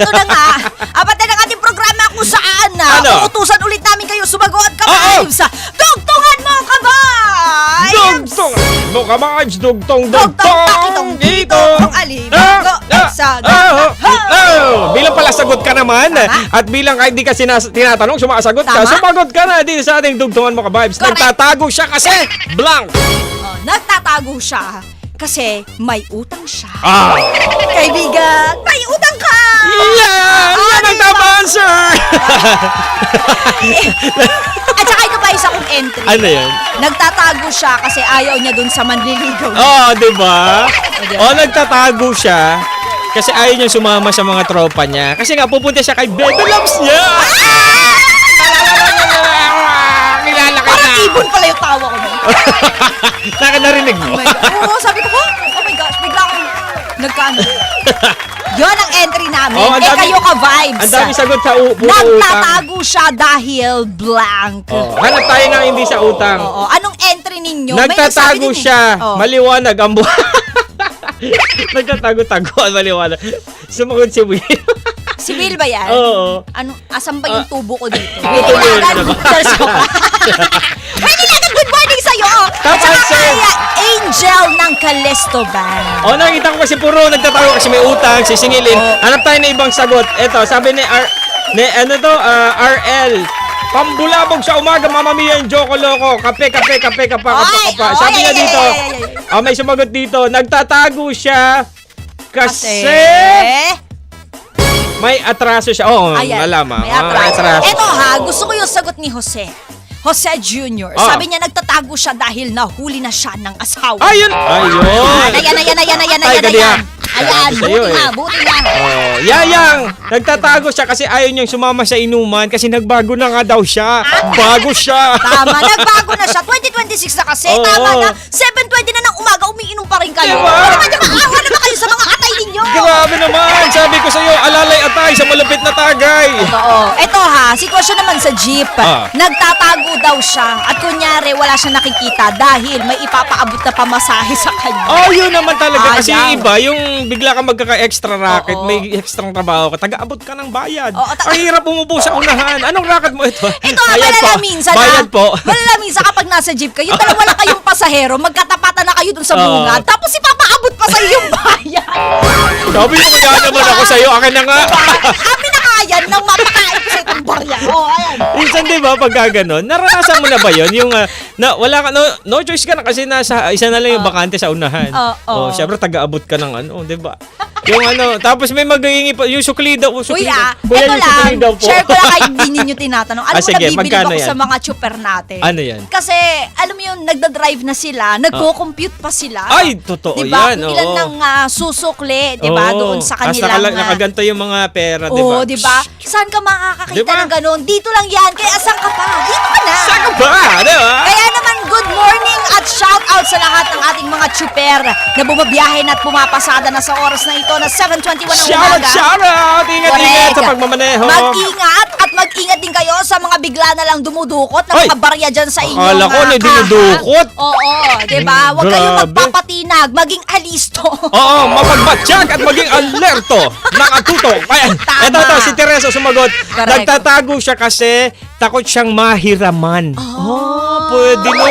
eto na nga. Apat na ng ating programa kung saan uutusan ulit namin kayo sumagot ka-vibes. Dugtungan mo ka-vibes! Dugtong mo ka-vibes! Dugtong! Dugtong! Dito! Ang alibago! Bilang pala sagot ka naman at bilang kahit di ka tinatanong, sumasagot ka, sumagot ka na din sa ating Dugtungan mo ka-vibes. Nagtatago siya kasi blank! Nagtatago siya kasi may utang siya. Kaibigan, may utang ka! Yan ang tama answer! At saka ito pa isa kong entry. Ano yan? Nagtatago siya kasi ayaw niya dun sa manliligaw. Diba? Nagtatago siya kasi ayaw niya sumama sa mga tropa niya. Kasi nga, pupunta siya kay Bebe Loves niya! Kilala ka na! Parang ibon pala yung tawa ko. Narinig mo? Oh my God. Oo, sabi ko, oh my gosh, bigla akong nagkaano. Yun ang entry namin. Kayo ka-vibes. Ang dami sagot sa utang. Nagtatago siya dahil blank. Hanap tayo ng hindi sa utang. Anong entry ninyo? Nagtatago siya. Maliwanag ang buhay. Nagtatago-tago at maliwanag. Sumagot si Will. Si Will ba yan? Oo. Asan ba yung tubo ko dito? Ito yun. May nilagang good morning sa'yo. Top answer. Kaya Angel ng Calesto Band. Nakita ko kasi puro nagtatago kasi may utang, sisingilin. Hanap tayo ng ibang sagot. Ito, sabi ni RL. Pambulabog sa umaga, Mamma Mia yung Joko Loco. Kape. Sabi niya dito. May sumagot dito. Nagtatago siya kasi may atraso siya. Malama. May atraso. Eto gusto ko yung sagot ni Jose. Jose Jr. Sabi niya nagtatago siya dahil nahuli na siya ng asawa. Ayun! Ayan, buti na. Yayang! Nagtatago siya kasi ayaw niyang sumama sa inuman kasi nagbago na nga daw siya. Bago siya. Tama, nagbago na siya. 2026 na kasi. Tama na. 7:20 na ng umaga, umiinom pa rin kayo. Diba? Maawa naman kayo sa mga atay ninyo. Grabe naman! Sabi ko sa'yo, alalay atay sa malupit na tagay. Ito sitwasyon naman sa jeep. Nagtatago daw siya at kunyari wala siya nakikita dahil may ipapaabot na pamasahe sa kanya. Yun naman talaga kasi iba, yung bigla ka magkaka-extra racket, may extra trabaho ka, taga-abot ka ng bayad. Ang hirap umupo sa unahan. Anong racket mo ito? Ito malala minsan bayad po. Malala minsan kapag nasa jeep kayo, dalawa lang kayong pasahero, magkatapatan na kayo dun sa bungad, tapos ipapaabot pa sa yung bayad. Sabi mo kaya naman ako sa'yo, akin na nga. Amin na kaya nang mapakain ko sa itong barya. Ayan. Minsan diba pagka ganon, naranasan mo na ba yun? Yung wala ka, no choice ka na kasi nasa isa na lang yung bakante sa unahan. Siyempre taga-abot ka ng diba? Yung tapos may magiging yung sukli daw. Uy ito lang, share ko lang kahit hindi ninyo tinatanong. Ano mo nabibili ako sa mga chuper natin? Ano yan? Kasi, alam mo yun, nagdadrive na sila, nagko-compute pa sila. Ay, totoo diba? yan. Kung ilan ng susukli, diba? Doon sa kanilang... nakaganto yung mga pera, diba? Diba? Saan ka makakakita ng ganon? Dito lang yan. Kaya saan ka pa? Dito ka na. Saan ka ba? Diba? Kaya naman, good morning at shout out sa lahat ng ating mga chuper na bumabiyahe at pumapasada na sa oras na ito na 7:21 ng umaga. Shout out! Ingat sa pagmamaneho. Mag-ingat at mag-ingat din kayo sa mga bigla na lang dumudukot na mga barya dyan sa inyong akala ko na dinudukot. Diba? Huwag kayong magpapatinag, maging alisto. Mapagbatsyag at maging alerto. Nakatutok. Ito, si Teresa sumagot. Nagtatago siya kasi takot siyang mahiraman. Pwede no?